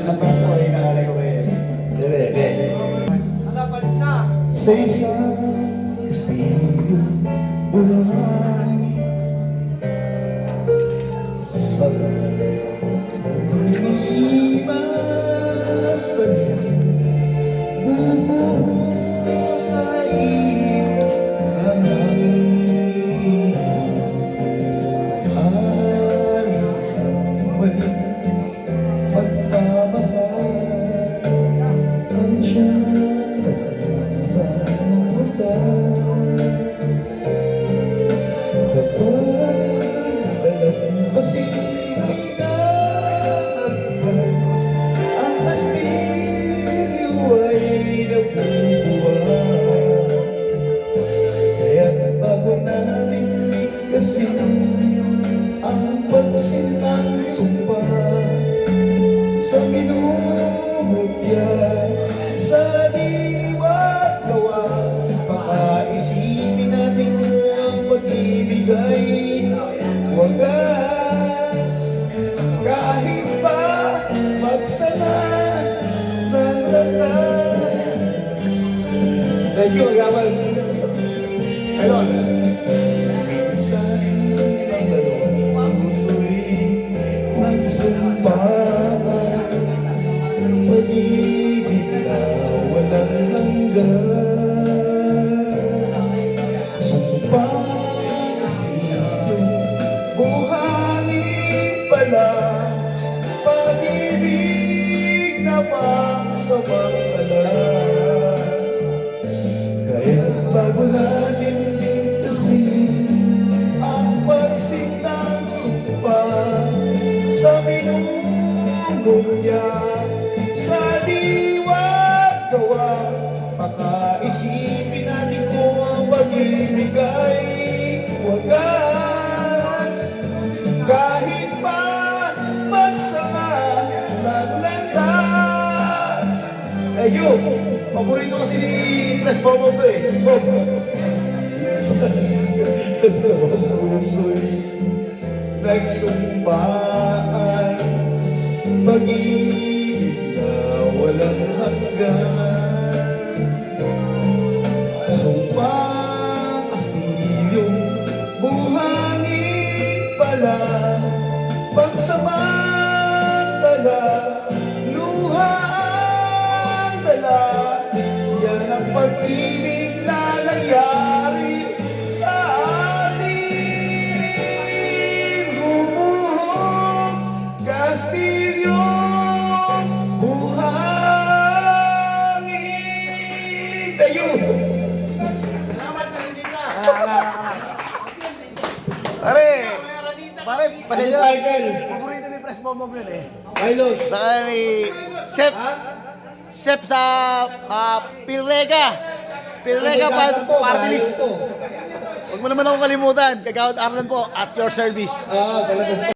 Nakanta ko ay nakalay ko kayo. Bebe. Alapan na. Sa isang kastilyo, buhay sa pag-imasan, bubuo sa ilip ng hangin. Ay, walang pagmamahal ang siyang ang kastilyo ay nabubuhay. Kaya't bago natin bigkasin ang pagsintang sumpa sa minumutya, sa diwa't gawa, pakaisipin natin ang pag-ibig ay wagas. Kahit pa magsana ng landas. Thank you, Gabal. Hello. Minsan ang dalawang puso'y nagsumpa, pag-ibig na walang hanggan. Sumpang kastilyo, buhangin pala, pag-ibig na pagsamantala. Kaya bago natin bigkasin ang pagsintang sumpa sa minumutya, sa diwa't gawa, pakaisipin natin kung ang pag-ibig ay wagas. Kahit pa magsama ng landas. Thank you! Paborito kasi ni Tres Bobo to eh. Sa dalawang puso'y nagsumpaan, pag-ibig na walang hanggan. Sumpang kastilyo, buhangin pala, pagsamantala, luha ang dala. Yan ang pag-ibig na nangyari sa atin. Bumuhong kastilyo, buhangin. Tayo! Pare, pasensya na. Paborito ni Press Bomb yun eh. Milos. Saka ni Chef sa Pilrega Party List. Huwag mo naman ako kalimutan. Kagawad Arlan po at your service. Talaga.